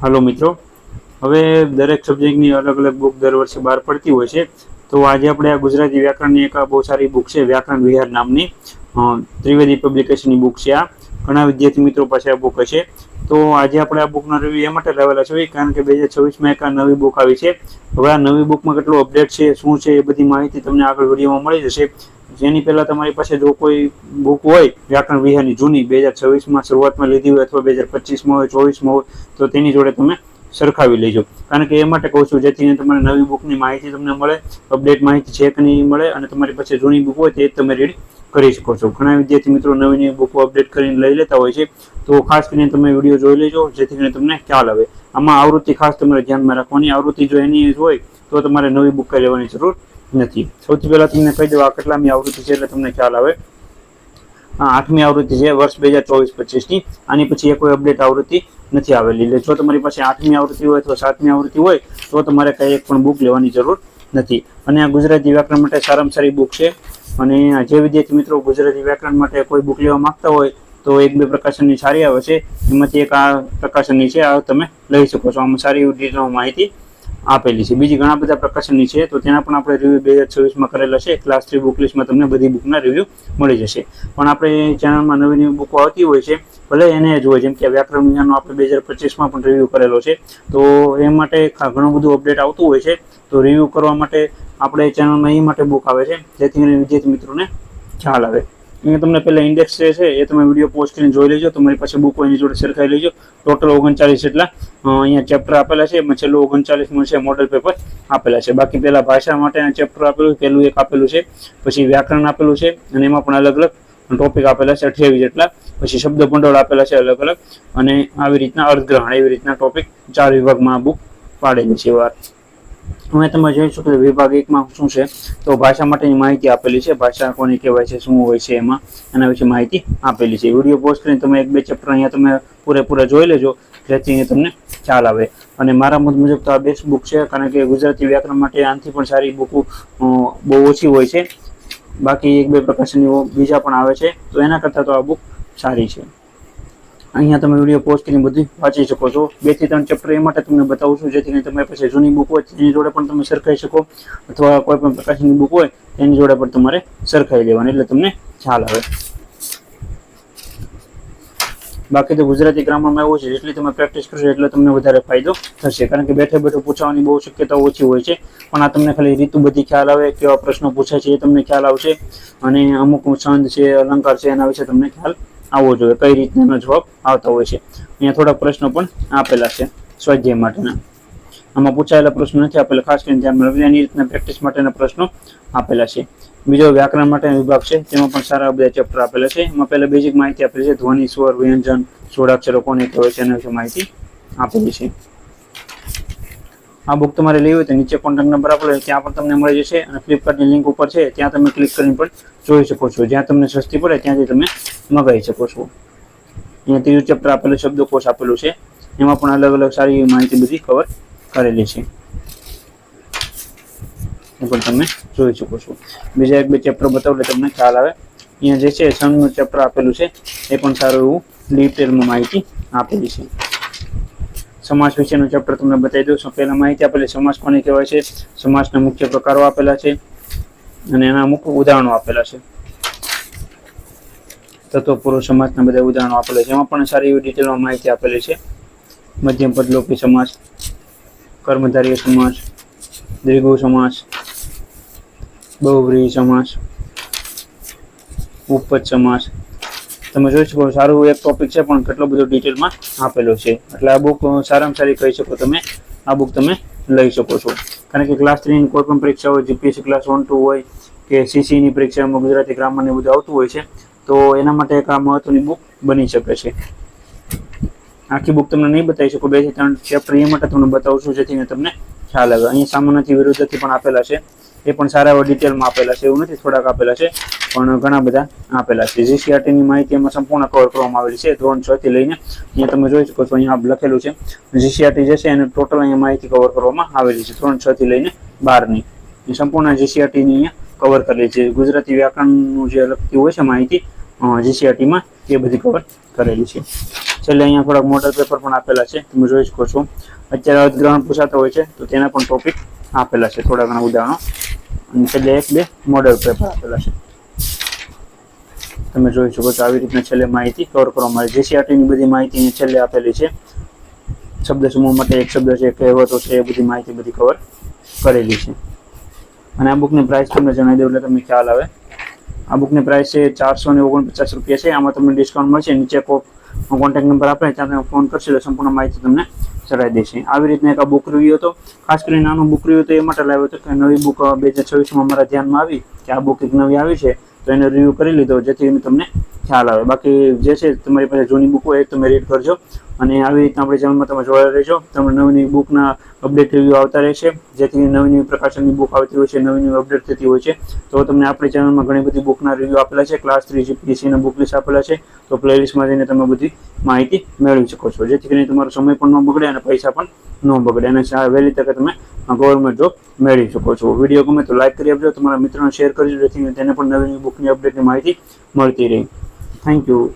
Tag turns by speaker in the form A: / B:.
A: Hello मित्रों, હવે દરેક સબ્જેક્ટની અલગ અલગ બુક દર વર્ષે બહાર પડતી હોય છે। તો આજે આપણે આ ગુજરાતી વ્યાકરણની એક બહુ સારી બુક છે, વ્યાકરણ વિહાર નામની ત્રિવેદી પબ્લિકેશનની બુક છે। આ ઘણા વિદ્યાર્થી મિત્રો પાસે આ બુક હશે। તો આજે આપણે આ બુકનો રિવ્યુ એ માટે લાવેલા છે કારણ કે 2026માં એક નવી બુક આવી છે। હવે આ નવી બુકમાં કેટલું અપડેટ છે, શું છે, એ બધી માહિતી તમને આગળ વિડીયોમાં મળી જશે। જેની પહેલા તમારી પાસે જો કોઈ બુક હોય વ્યાકરણ વિહારની જૂની 2026માં શરૂઆતમાં લીધી હોય અથવા 2025માં હોય 24માં હોય તો તેની જોડે તમે સરખાવી લેજો, કારણ કે એ માટે કહું છું જેથી તમારે નવી બુકની માહિતી તમને મળે, અપડેટ માહિતી છે કે નહીં મળે, અને તમારી પાસે જૂની બુક હોય તે તમે રીડ કરી શકો છો। ઘણા વિદ્યાર્થી મિત્રો નવી નવી બુકો અપડેટ કરીને લઈ લેતા હોય છે, તો ખાસ કરીને તમે વિડીયો જોઈ લેજો જેથી કરીને તમને ખ્યાલ આવે। આમાં આવૃત્તિ ખાસ તમારે ધ્યાનમાં રાખવાની, આવૃત્તિ જો એની હોય તો તમારે નવી બુક કઈ લેવાની જરૂર નથી। સૌથી પહેલા તમને કહી દઉં આ કેટલામી આવૃત્તિ છે એટલે તમને ખ્યાલ આવે। 8મી આવૃત્તિ છે વર્ષ 2024-25ની। આની પછી કોઈ અપડેટ આવૃત્તિ નથી આવેલી, એટલે જો તમારી પાસે 8મી આવૃત્તિ હોય અથવા 7મી આવૃત્તિ હોય તો તમારે કઈ એક પણ બુક લેવાની જરૂર નથી। અને આ ગુજરાતી વ્યાકરણ માટે સારામાં સારી બુક છે। અને જે વિદ્યાર્થી મિત્રો ગુજરાતી વ્યાકરણ માટે કોઈ બુક લેવા માંગતા હોય તો 1-2 પ્રકાશનની સારી આવે છે, એમાંથી એક આ પ્રકાશનની છે, આ તમે લઈ શકો છો। આમાં સારી ડિટેલમાં માહિતી આપેલી છે। બીજી ઘણા બધા પ્રકાશનની છે તો તેના પણ આપણે રિવ્યુ 2026માં કરેલા છે। ક્લાસ 3 બુક લિસ્ટમાં તમને બધી બુકના રિવ્યુ મળી જશે। પણ આપણે ચેનલમાં નવી નવી બુકો આવતી હોય છે, ભલે એને જ હોય, જેમ કે વ્યાકરણ વિજ્ઞાનનો આપણે 2025માં પણ રિવ્યુ કરેલો છે, તો એ માટે ઘણું બધું અપડેટ આવતું હોય છે। તો રિવ્યુ કરવા માટે આપણે ચેનલમાં એ માટે બુક આવે છે જેથી કરીને વિદ્યાર્થી મિત્રોને ખ્યાલ આવે। અહીંયા તમને પહેલા ઇન્ડેક્સ જે છે એ તમે વિડીયો પોસ્ટ કરીને જોઈ લેજો, તમારી પાસે બુક હોય એની જોડે સરખાઈ લેજો। ટોટલ 39 જેટલા અહીંયા ચેપ્ટર આપેલા છે, એમાં છેલ્લું 39માં છે મોડલ પેપર આપેલા છે। બાકી પહેલા ભાષા માટેના ચેપ્ટર આપેલું, પહેલું એક આપેલું છે, પછી વ્યાકરણ આપેલું છે, અને એમાં પણ અલગ અલગ ટોપિક આપેલા છે 28 જેટલા, પછી શબ્દ ભંડોળ આપેલા છે અલગ અલગ, અને આવી રીતના અર્થગ્રહણ, એવી રીતના ટોપિક 4 વિભાગમાં આ બુક પાડેલી છે। વાત હવે તમે જોઈ શકો વિભાગ 1માં શું છે તો ભાષા માટેની માહિતી આપેલી છે, ભાષા કોને કહેવાય છે, શું હોય છે, એમાં એના વિશે માહિતી આપેલી છે। વિડીયો પોસ્ટ કરીને તમે 1-2 ચેપ્ટર અહીંયા તમે પૂરેપૂરા જોઈ લેજો જેથી તમને ખ્યાલ આવે। અને મારા મત મુજબ તો આ બેસ્ટ બુક છે, કારણ કે ગુજરાતી વ્યાકરણ માટે આનાથી પણ સારી બુકો બહુ ઓછી હોય છે। બાકી 1-2 પ્રકાશનની બીજા પણ આવે છે, તો એના કરતાં તો આ બુક સારી છે। અહીંયા તમે વિડીયો પોસ્ટ કરીને બધી વાંચી શકો છો। 2 થી 3 ચેપ્ટર એ માટે તમને બતાવું છું જેથી કરીને તમારી પાસે જૂની બુક હોય એની જોડે પણ તમે સરખાઈ શકો, અથવા કોઈ પણ પ્રકાશનની બુક હોય એની જોડે પણ તમારે સરખાઈ લેવાની, એટલે તમને ખ્યાલ આવે। બાકી તો ગુજરાતી ગ્રામરમાં એવું છે જેટલી તમે પ્રેક્ટિસ કરશો એટલે તમને વધારે ફાયદો થશે, કારણ કે બેઠે બેઠે પૂછવાની બહુ શક્યતા ઓછી હોય છે, પણ આ તમને ખાલી રીતુ બધી ખ્યાલ આવે, કેવા પ્રશ્નો પૂછાય છે એ તમને ખ્યાલ આવશે, અને અમુક છંદ છે, અલંકાર છે, એના વિશે તમને ખ્યાલ આવવો જોઈએ, કઈ રીતના જવાબ આવતા હોય છે। અહીંયા થોડા પ્રશ્નો પણ આપેલા છે સ્વાધ્યાય માટેના, આમાં પૂછાયેલા પ્રશ્નો નથી આપેલા, ખાસ કરીને ત્યાં એની રીતના પ્રેક્ટિસ માટેના પ્રશ્નો આપેલા છે। બીજો વ્યાકરણ માટેનો વિભાગ છે, તેમાં પણ સારા બધા ચેપ્ટર આપેલા છે। એમાં પહેલા બેઝિક માહિતી આપેલી છે, ધ્વનિ, સ્વર, વ્યંજન, જોડાક્ષરો કોને કહેવાય છે એના વિશે માહિતી આપેલી છે। આ બુક તમારે લેવી હોય તો નીચે કોન્ટેક્ટ નંબર આપેલો છે ત્યાં પણ તમને મળી જશે, અને ફ્લિપકાર્ટની લિંક ઉપર છે ત્યાં તમે ક્લિક કરીને પણ જોઈ શકો છો, જ્યાં તમને સસ્તી પડે ત્યાંથી તમે મંગાવી શકો છો। અહીંયા ત્રીજું ચેપ્ટર આપેલું, શબ્દકોશ આપેલું છે, એમાં પણ અલગ અલગ સારી માહિતી બધી કવર કરેલી છે, એ પણ તમે જોઈ શકો છો। બીજા 1-2 ચેપ્ટર બતાવું એટલે તમને ખ્યાલ આવે। અહીંયા જે છે છંદનું ચેપ્ટર આપેલું છે, એ પણ સારું એવું ડિટેલમાં માહિતી આપેલી છે। સમાસ વિશેનું ચેપ્ટર તમને બતાવી દઉં। પહેલા માહિતી આપેલી સમાસ કોને કહેવાય છે, સમાસના મુખ્ય પ્રકારો આપેલા છે, અને એના અમુક ઉદાહરણો આપેલા છે, તત્વપૂર્વ સમાસના બધા ઉદાહરણો આપેલા છે, એમાં પણ સારી એવી ડિટેલમાં માહિતી આપેલી છે। મધ્યમ પદલોપી સમાસ, કર્મધારય સમાસ, દ્વિગુ સમાસ, બહુવ્રીહી સમાસ, ઉપપદ સમાસ, તમે જોઈ શકો સારું એક ટોપિક છે પણ કેટલો બધો ડિટેલમાં આપેલો છે, એટલે આ બુક સારામાં સારી કહી શકો તમે, આ બુક તમે લઈ શકો છો। કારણ કે ક્લાસ 3ની કોઈ પણ પરીક્ષા હોય, જીપીએસસી ક્લાસ 1-2 હોય કે સીસીની પરીક્ષામાં ગુજરાતી ગ્રામરને બધું આવતું હોય છે, તો એના માટે એક આ મહત્વની બુક બની શકે છે। આખી બુક તમને નહીં બતાવી શકો, 2 થી 3 ચેપ્ટર એ માટે તમને બતાવું છું જેથી તમને ખ્યાલ આવે। અહીં સામાન્યથી વિરુદ્ધથી પણ આપેલા છે, એ પણ સારા એવા ડિટેલમાં આપેલા છે, એવું નથી થોડાક આપેલા છે પણ ઘણા બધા આપેલા છે। જીસીઆરટીની માહિતી એમાં સંપૂર્ણ કવર કરવામાં આવેલી છે, ધોરણ 6 થી લઈને અહીંયા તમે જોઈ શકો છો, અહીંયા લખેલું છે જીસીઆરટી જે છે એને ટોટલ અહીંયા માહિતી કવર કરવામાં આવેલી છે, ધોરણ 6 થી લઈને 12ની સંપૂર્ણ જીસીઆરટીની અહીંયા કવર કરેલી છે। ગુજરાતી વ્યાકરણનું જે લગતી હોય છે માહિતી જીસીઆરટીમાં એ બધી કવર કરેલી છે। છેલ્લે અહીંયા થોડાક મોડલ પેપર પણ આપેલા છે, તમે જોઈ શકો છો. અત્યારે અર્થગ્રહણ પૂછાતા હોય છે તો તેના પણ ટોપિક આપેલા છે, થોડા ઘણા ઉદાહરણો, અને છેલ્લે 1-2 મોડલ પેપર આપેલા છે. તમે જોઈ શકો છો આવી રીતના છેલ્લે માહિતી કવર કરવામાં આવી. જીસીઆરટી ની બધી માહિતી છેલ્લે આપેલી છે. શબ્દ સમૂહ માટે એક શબ્દ છે, કહેવતો છે, એ બધી માહિતી બધી કવર કરેલી છે. અને આ બુકની પ્રાઇસ તમને જણાવી દઉં એટલે તમને ખ્યાલ આવે. આ બુકની પ્રાઇસ છે 449 રૂપિયા છે. આમાં તમને ડિસ્કાઉન્ટ મળશે. નીચે કોન્ટેક્ટ નંબર આપે ત્યાં તમે ફોન કરશો એટલે સંપૂર્ણ માહિતી તમને ચડાવી દેશે. આવી રીતના એક બુક રિવ્યુ હતો. ખાસ કરીને નાનો બુક રિવ્યુ તો એ માટે લાવ્યો હતો કે નવી બુક 2026માં અમારા ધ્યાનમાં આવી કે આ બુક એક નવી આવી છે, તો એને રિવ્યુ કરી લીધો જેથી તમને ખ્યાલ આવે. બાકી જે છે તમારી પાસે જૂની બુક હોય તમે રીડ કરજો, અને આવી રીતના આપણી ચેનલમાં તમે જોડાયેલા રહેજો. તમને નવી નવી બુકના અપડેટ રિવ્યુ આવતા રહેશે, જેથી નવી નવી પ્રકાશનની બુક આવતી હોય છે, નવી નવી અપડેટ થતી હોય છે. તો તમને આપણી ચેનલમાં ઘણી બધી બુકના રિવ્યુ આપેલા છે, ક્લાસ 3 જીપીએસસીના બુક લિસ્ટ આપેલા છે. તો પ્લેલિસ્ટમાં જઈને તમે બધી માહિતી મેળવી શકો છો, જેથી કરીને તમારો સમય પણ ન બગડે અને પૈસા પણ ન બગડે, અને વહેલી તકે તમે ગવર્મેન્ટ જોબ મેળવી શકો છો. વિડીયો ગમે તો લાઈક કરી આપજો, તમારા મિત્રોને શેર કરજો, જેથી તેને પણ નવી નવી બુકની અપડેટની માહિતી મળતી રહે. Thank you.